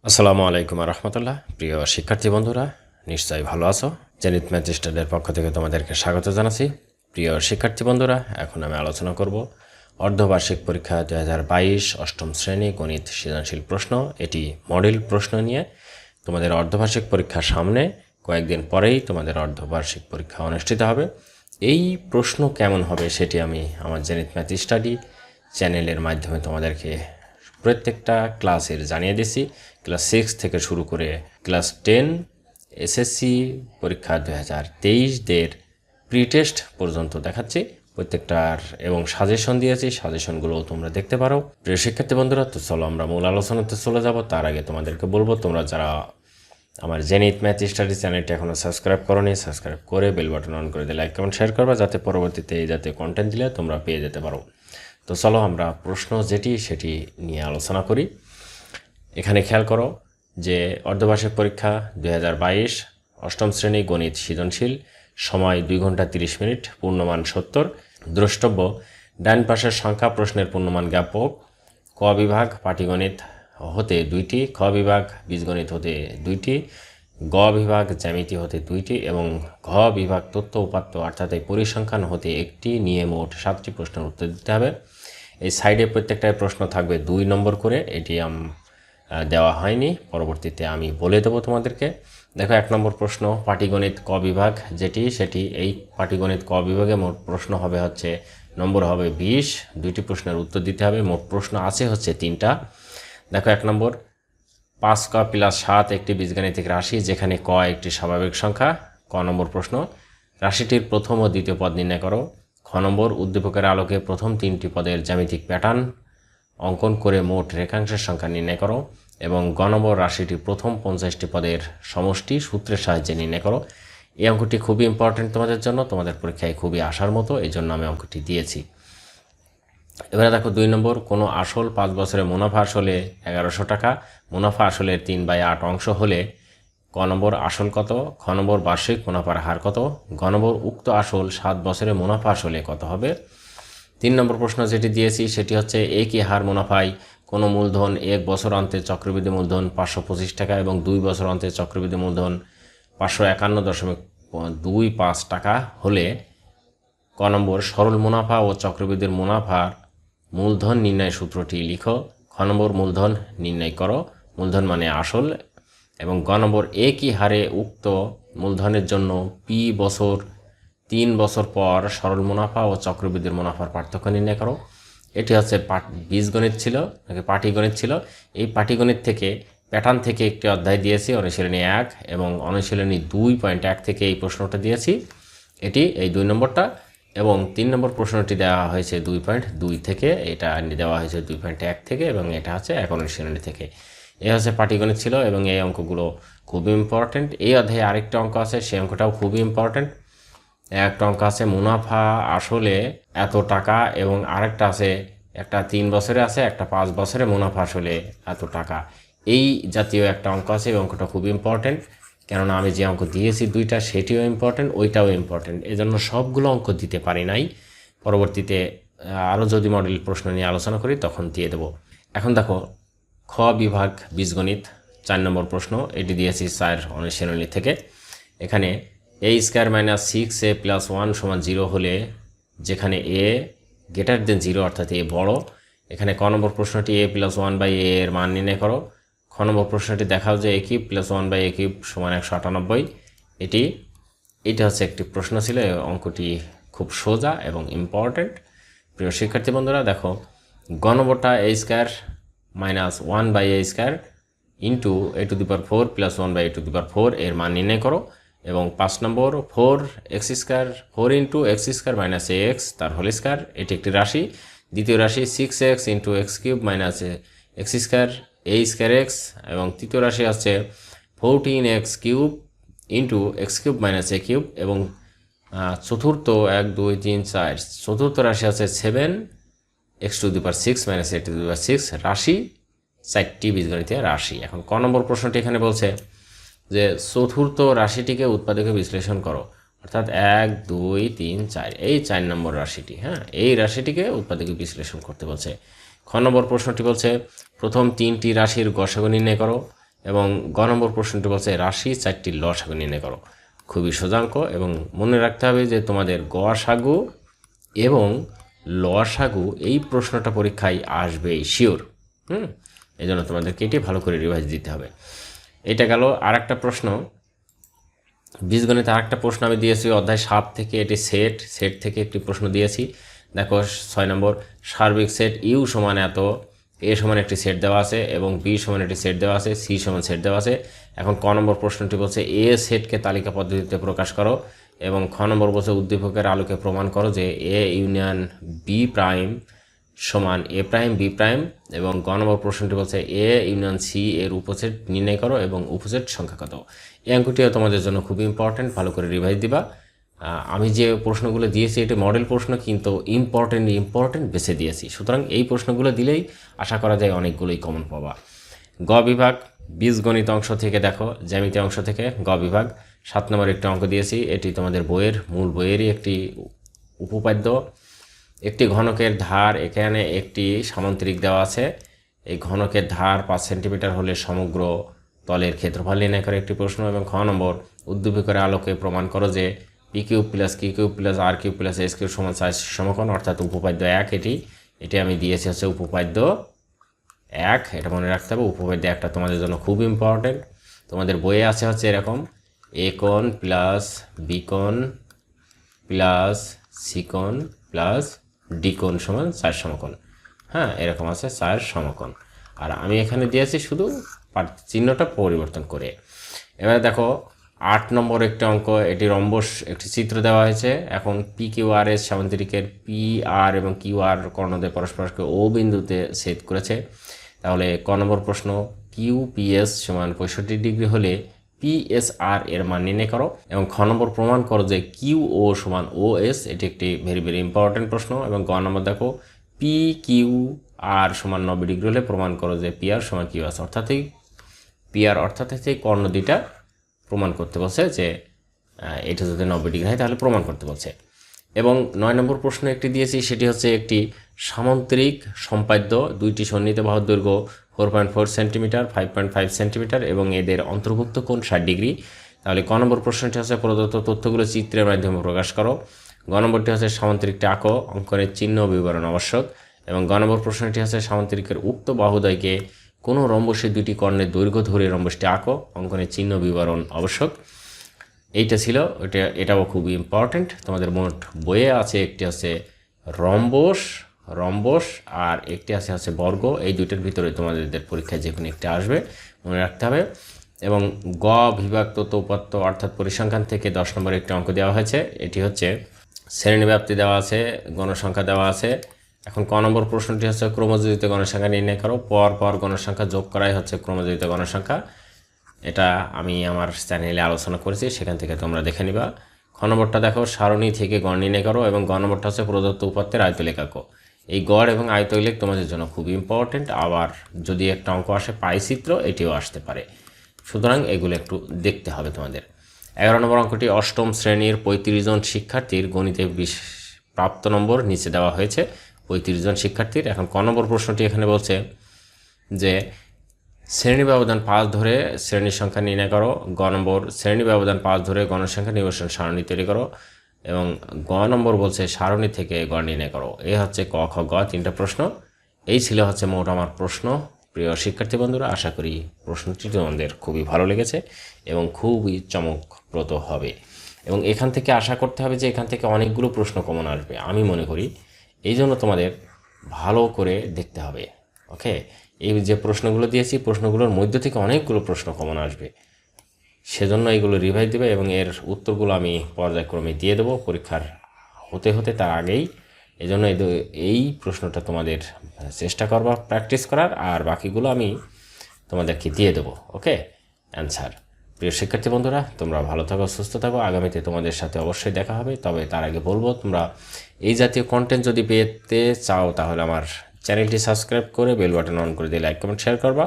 আসসালামু আলাইকুম রহমতুল্লাহ। প্রিয় শিক্ষার্থী বন্ধুরা, নিশ্চয়ই ভালো আছো। জেনিত ম্যাথ স্টাডির পক্ষ থেকে তোমাদেরকে স্বাগত জানাচ্ছি। প্রিয় শিক্ষার্থী বন্ধুরা, এখন আমি আলোচনা করব অর্ধবার্ষিক পরীক্ষা 2022 অষ্টম শ্রেণী গণিত সৃজনশীল প্রশ্ন। এটি মডেল প্রশ্ন নিয়ে। তোমাদের অর্ধবার্ষিক পরীক্ষার সামনে কয়েকদিন পরেই তোমাদের অর্ধবার্ষিক পরীক্ষা অনুষ্ঠিত হবে। এই প্রশ্ন কেমন হবে সেটি আমি আমার জেনিত ম্যাথ স্টাডি চ্যানেলের মাধ্যমে তোমাদেরকে প্রত্যেকটা ক্লাসের জানিয়ে দিছি। ক্লাস 6 থেকে শুরু করে ক্লাস 10 এসএসসি পরীক্ষা 2023-দের প্রি টেস্ট পর্যন্ত দেখাচ্ছি প্রত্যেকটার, এবং সাজেশন দিয়েছি। সাজেশনগুলো তোমরা দেখতে পারো। প্রিয় শিক্ষার্থী বন্ধুরা, তো চলো আমরা মূল আলোচনাতে চলে যাব। তার আগে তোমাদেরকে বলবো, তোমরা যারা আমার জেনিত ম্যাথ স্টাডি চ্যানেলটি এখনও সাবস্ক্রাইব করোনি, সাবস্ক্রাইব করে বেল বাটন অন করে দিয়ে লাইক কমেন্ট শেয়ার করবা, যাতে পরবর্তীতে এই জাতীয় কন্টেন্ট দিলে তোমরা পেয়ে যেতে পারো। তো চলো আমরা প্রশ্ন যেটি সেটি নিয়ে আলোচনা করি। এখানে খেয়াল করো যে অর্ধবার্ষিক পরীক্ষা 2022 অষ্টম শ্রেণী গণিত সৃজনশীল, সময় 2 ঘন্টা 30 মিনিট, পূর্ণমান 70। দ্রষ্টব্য: ডান পাশের সংখ্যা প্রশ্নের পূর্ণমান জ্ঞাপক। ক বিভাগ পাটিগণিত হতে 2টি, খ বিভাগ বীজগণিত হতে 2টি, গ বিভাগ জ্যামিতি হতে 2টি এবং ঘ বিভাগ তথ্য উপাত্ত অর্থাৎ এই পরিসংখ্যান হতে 1টি নিয়ে মোট 7টি প্রশ্নের উত্তর দিতে হবে। এই সাইডে প্রত্যেকটায় প্রশ্ন থাকবে 2 নম্বর করে। এটি দেওয়া হয়নি, পরবর্তীতে আমি বলে দেবো তোমাদেরকে। দেখো 1 নম্বর প্রশ্ন, পাটিগণিত ক বিভাগ সেটি এই পাটিগণিত ক বিভাগে মোট প্রশ্ন হবে হচ্ছে নম্বর হবে 20। 2টি প্রশ্নের উত্তর দিতে হবে। মোট প্রশ্ন আছে হচ্ছে 3টা। দেখো 1 নম্বর, 5ক + 7 একটি বীজগাণিতিক রাশি যেখানে ক একটি স্বাভাবিক সংখ্যা। ক নম্বর প্রশ্ন, রাশিটির প্রথম ও দ্বিতীয় পদ নির্ণয় করো। খ নম্বর, উদ্দীপকের আলোকে প্রথম 3টি পদের জ্যামিতিক প্যাটার্ন অঙ্কন করে মোট রেখাংশের সংখ্যা নির্ণয় করো। এবং গ নম্বর, রাশিটি প্রথম 50টি পদের সমষ্টি সূত্রের সাহায্যে নির্ণয় করো। এই অঙ্কটি খুবই ইম্পর্টেন্ট তোমাদের জন্য, তোমাদের পরীক্ষায় খুবই আসার মতো, এই জন্য আমি অঙ্কটি দিয়েছি। এবারে দেখো 2 নম্বর, কোনো আসল 5 বছরে মুনাফা আসলে 1100 টাকা, মুনাফা আসলের 3/8 অংশ হলে ক নম্বর আসল কত, খ নম্বর বার্ষিক মুনাফার হার কত, গ নম্বর উক্ত আসল 7 বছরে মুনাফা আসলে কত হবে। 3 নম্বর প্রশ্ন যেটি দিয়েছি সেটি হচ্ছে, একই হার মুনাফায় কোনো মূলধন 1 বছর অন্তে চক্রবৃদ্ধি মূলধন 525 টাকা এবং 2 বছর অন্তে চক্রবৃদ্ধি মূলধন 551.25 টাকা হলে ক নম্বর সরল মুনাফা ও চক্রবৃদ্ধির মুনাফার মূলধন নির্ণয় সূত্রটি লিখো। খ নম্বর মূলধন নির্ণয় করো, মূলধন মানে আসল। এবং গ নম্বর, একই হারে উক্ত মূলধনের জন্য পি বছর 3 বছর পর সরল মুনাফা ও চক্রবৃদ্ধির মুনাফার পার্থক্য নির্ণয় করো। এটি হচ্ছে বীজগণিত ছিল নাকি পাটিগণিত ছিল। এই পাটিগণিত থেকে প্যাটার্ন থেকে একটি অধ্যায় দিয়েছি, অনুশীলনী 1 এবং অনুশীলনী 2.1 থেকে এই প্রশ্নটা দিয়েছি। এটি এই 2 নম্বরটা, এবং 3 নম্বর প্রশ্নটি দেওয়া হয়েছে 2.2 থেকে, এটা দেওয়া হয়েছে 2.1 থেকে, এবং এটা হচ্ছে 1 অনুশীলনী থেকে। এই হচ্ছে পাটিগণিত ছিল এবং এই অঙ্কগুলো খুবই ইম্পর্টেন্ট। এই অধ্যায়ে আরেকটা অঙ্ক আছে, সেই অঙ্কটাও খুবই ইম্পর্টেন্ট। একটা অঙ্ক আছে মুনাফা আসলে এত টাকা, এবং আরেকটা আছে, একটা 3 বছরে আছে, একটা 5 বছরে মুনাফা আসলে এত টাকা। এই জাতীয় একটা অঙ্ক আছে, এই অঙ্কটা খুব ইম্পর্টেন্ট, কেননা আমি যে অঙ্ক দিয়েছি 2টা সেটিও ইম্পর্টেন্ট, ওইটাও ইম্পর্টেন্ট। এজন্য সবগুলো অঙ্ক দিতে পারি নাই, পরবর্তীতে আরও যদি মডেল প্রশ্ন নিয়ে আলোচনা করি তখন দিয়ে দেব। এখন দেখো খ বিভাগ বীজগণিত 4 নম্বর প্রশ্ন, এটি দিয়েছি 4 অনুশীলনী থেকে। এখানে a² - 6a + 1 = 0 হলে যেখানে a > 0 অর্থাৎ a বড়, এখানে ক নম্বর প্রশ্নটি a + 1/a এর মান নির্ণয় করো। খ নম্বর প্রশ্নটি দেখাও যে a³ + 1/a³ = 198। এটা হচ্ছে একটি প্রশ্ন ছিল। অঙ্কটি খুব সোজা এবং ইম্পর্টেন্ট। প্রিয় শিক্ষার্থী বন্ধুরা, দেখো গ নম্বরটা a² - 1/a² into a⁴ + 1/a⁴ এর মান নির্ণয় করো। এবং 5 নম্বর 4 ইন্টু x² - ax তার হোল স্কয়ার, এটি একটি রাশি। দ্বিতীয় রাশি 6x into x³ - x² a² x, এবং তৃতীয় রাশি হচ্ছে 14x³ ইন্টু x³ - a³ এবং চতুর্থ 1 2 3 4 চতুর্থ রাশি আছে 7x⁶ - a⁶ রাশি, 4টি বীজগণিতীয় রাশি। এখন ক নম্বর প্রশ্নটি এখানে বলছে যে চতুর্থ রাশিটিকে উৎপাদকে বিশ্লেষণ করো, অর্থাৎ 1 2 3 4 এই 4 নম্বর রাশিটি, এই রাশিটিকে উৎপাদকে বিশ্লেষণ করতে বলছে। খ নম্বর প্রশ্নটি বলছে প্রথম 3টি রাশির গসাগু নির্ণয় করো। এবং গ নম্বর প্রশ্নটি বলছে রাশি 4টি লসাগু নির্ণয় করো। খুবই সোজা অঙ্ক এবং মনে রাখতে হবে যে তোমাদের গসাগু এবং লসাগু এই প্রশ্নটা পরীক্ষায় আসবেই শিওর। এই জন্য তোমাদেরকে এটি ভালো করে রিভাইজ দিতে হবে। এটা গেল আর একটা প্রশ্ন, বীজগণিতে আর একটা প্রশ্ন আমি দিয়েছি অধ্যায় 7 থেকে, এটি সেট থেকে একটি প্রশ্ন দিয়েছি। দেখো 6 নম্বর, সার্বিক সেট ইউ সমান এত, এ সমান একটি সেট দেওয়া আছে এবং বি সমান একটি সেট দেওয়া আছে, সি সমান সেট দেওয়া আছে। এখন ক নম্বর প্রশ্নটি বলছে এ সেটকে তালিকা পদ্ধতিতে প্রকাশ করো এবং খ নম্বর বলছে উদ্দীপকের আলোকে প্রমাণ করো যে এ ইউনিয়ন বি প্রাইম সমান এ প্রাইম বি প্রাইম। এবং গ নম্বর প্রশ্নটি বলছে এ ইউনিয়ন সি এর উপসেট নির্ণয় করো এবং উপসেট সংখ্যা কত। এই অঙ্কটিও তোমাদের জন্য খুব ইম্পর্টেন্ট, ভালো করে রিভাইজ দিবা। আমি যে প্রশ্নগুলো দিয়েছি এটি মডেল প্রশ্ন, কিন্তু ইম্পর্টেন্ট বেছে দিয়েছি, সুতরাং এই প্রশ্নগুলো দিলেই আশা করা যায় অনেকগুলোই কমন পাবা। গ বিভাগ বীজগণিত অংশ থেকে দেখো, জ্যামিতি অংশ থেকে গ বিভাগ 7 নম্বর একটি অঙ্ক দিয়েছি। এটি তোমাদের মূল বইয়েরই একটি উপপাদ্য। একটি ঘনকের ধার, এখানে একটি সামান্তরিক দেওয়া আছে। এই ঘনকের ধার 5 সেন্টিমিটার হলে সমগ্র তলের ক্ষেত্রফল নির্ণয় করে একটি প্রশ্ন। এবং খ নম্বর উদ্দীপকের আলোকে প্রমাণ করো যে পি কিউব প্লাস কি কিউব প্লাস আর কিউব প্লাস এস কিউব সমান 4 সমকোণ, অর্থাৎ উপপাদ্য 1। এটি আমি দিয়েছি হচ্ছে উপপাদ্য 1, এটা মনে রাখতে হবে। উপপাদ্য 1টা তোমাদের জন্য খুব ইম্পর্টেন্ট। তোমাদের বইয়ে আছে হচ্ছে এরকম, এ কোণ প্লাস বি কোণ প্লাস সি কোণ প্লাস ডি কোণ সমান 4 সমকোণ। হ্যাঁ, এরকম আছে 4 সমকোণ। আর আমি এখানে দিয়েছি শুধু চিহ্নটা পরিবর্তন করে। এবার দেখো 8 নম্বর একটা অঙ্ক, এটি রম্বস একটি চিত্র দেওয়া হয়েছে। এখন P Q R S সামান্তরিকের P R এবং কিউ আর কর্ণদ্বয় পরস্পরকে ও বিন্দুতে ছেদ করেছে। তাহলে ক নম্বর প্রশ্ন কিউ পি এস সমান 65 ডিগ্রি হলে পি এস আর এর মান নির্ণয় করো। এবং খ নম্বর প্রমাণ করো যে কিউ ও সমান ও এস, এটি একটি ভেরি ইম্পর্টেন্ট প্রশ্ন। এবং গ নম্বর দেখো পি কিউ আর সমান 90 ডিগ্রি হলে প্রমাণ করো যে পি আর সমান কিউ এস, অর্থাৎ এই পি আর অর্থাৎ এই কর্ণ দুইটা প্রমাণ করতে বলছে যে এটা যদি 90 ডিগ্রি হয় তাহলে প্রমাণ করতে বলছে। এবং 9 নম্বর প্রশ্ন একটি দিয়েছি, সেটি হচ্ছে একটি সামান্তরিক সম্পাদ্য, দুইটি সন্নিহিত বাহুর দৈর্ঘ্য 4.4 সেন্টিমিটার 5.5 সেন্টিমিটার এবং এদের অন্তর্ভুক্ত কোণ 60 ডিগ্রি। তাহলে ক নম্বর প্রশ্নটি হচ্ছে প্রদত্ত তথ্যগুলো চিত্রের মাধ্যমে প্রকাশ করো। গ নম্বরটি হচ্ছে সামান্তরিকটি আঁকো, অঙ্কনের চিহ্ন বিবরণ আবশ্যক। এবং গ নম্বর প্রশ্নটি হচ্ছে সামান্তরিকের উক্ত বাহুদ্বয়কে কোনো রম্বসের দুটি কর্ণের দৈর্ঘ্য ধরে রম্বসটি আঁকো, অঙ্কনের চিহ্ন বিবরণ আবশ্যক। এইটা ছিল এটাও খুবই ইম্পর্টেন্ট। তোমাদের মোট বইয়ে আছে একটি আছে রম্বস আর একটি আছে বর্গ। এই দুইটার ভিতরে তোমাদের পরীক্ষায় যে কোনো একটি আসবে, মনে রাখতে হবে। এবং গ বিভাগ তত্ত্ব উপাত্ত অর্থাৎ পরিসংখ্যান থেকে 10 নম্বর একটি অঙ্ক দেওয়া হয়েছে। এটি হচ্ছে শ্রেণীব্যাপ্তি দেওয়া আছে, গণসংখ্যা দেওয়া আছে। এখন ক নম্বর প্রশ্নটি হচ্ছে ক্রমযোজিত গণসংখ্যা নির্ণয় করো। পর গণসংখ্যা যোগ করাই হচ্ছে ক্রমযোজিত গণসংখ্যা। এটা আমি আমার চ্যানেলে আলোচনা করেছি, সেখান থেকে তোমরা দেখে নিবা। খ নম্বরটা দেখো সারণী থেকে গড় নির্ণয় করো। এবং গ নম্বরটা হচ্ছে প্রদত্ত উপাত্তের আয়তলেখ আঁকো। এই গড় এবং আয়তলেখ তোমাদের জন্য খুব ইম্পর্টেন্ট। আবার যদি একটা অঙ্ক আসে পাইচিত্র, এটিও আসতে পারে, সুতরাং এগুলো একটু দেখতে হবে তোমাদের। 11 নম্বর অঙ্কটি অষ্টম শ্রেণীর 35 জন শিক্ষার্থীর গণিতে প্রাপ্ত নম্বর নিচে দেওয়া হয়েছে 35 জন শিক্ষার্থীর। এখন ক নম্বর প্রশ্নটি এখানে বলছে যে শ্রেণী ব্যবধান 5 ধরে শ্রেণীর সংখ্যা নির্ণয় করো। গ নম্বর শ্রেণী ব্যবধান 5 ধরে গণসংখ্যা নির্বাচন সারণী তৈরি করো। এবং গ নম্বর বলছে সারণী থেকে গড় নির্ণয় করো। এই হচ্ছে ক খ গ 3টা প্রশ্ন। এই ছিল হচ্ছে মোট আমার প্রশ্ন। প্রিয় শিক্ষার্থী বন্ধুরা, আশা করি প্রশ্নটি তোমাদের খুবই ভালো লেগেছে এবং খুবই চমকপ্রদ হবে। এবং এখান থেকে আশা করতে হবে যে এখান থেকে অনেকগুলো প্রশ্ন কমন আসবে আমি মনে করি। এই জন্য তোমাদের ভালো করে দেখতে হবে। ওকে, এই যে প্রশ্নগুলো দিয়েছি, প্রশ্নগুলোর মধ্য থেকে অনেকগুলো প্রশ্ন কমন আসবে, সেজন্য এইগুলো রিভাইজ দেবে এবং এর উত্তরগুলো আমি পর্যায়ক্রমে দিয়ে দেবো পরীক্ষার হতে তার আগেই। এজন্য এই প্রশ্নটা তোমাদের চেষ্টা করবা প্র্যাকটিস করার, আর বাকিগুলো আমি তোমাদেরকে দিয়ে দেবো। ওকে, অ্যান্সার। প্রিয় শিক্ষার্থী বন্ধুরা, তোমরা ভালো থাকো, সুস্থ থাকো। আগামীতে তোমাদের সাথে অবশ্যই দেখা হবে। তবে তার আগে বলবো, তোমরা এই জাতীয় কন্টেন্ট যদি পেতে চাও তাহলে আমার চ্যানেলটি সাবস্ক্রাইব করে বেল বাটন অন করে দিয়ে লাইক কমেন্ট শেয়ার করবা।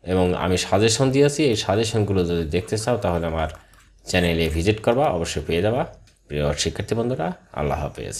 এবং আমি সাজেশন দিয়েছি, এই সাজেশনগুলো যদি দেখতে চাও তাহলে আমার চ্যানেলে ভিজিট করবা, অবশ্যই পেয়ে যাবা। প্রিয় শিক্ষার্থী বন্ধুরা, আল্লাহ হাফেজ।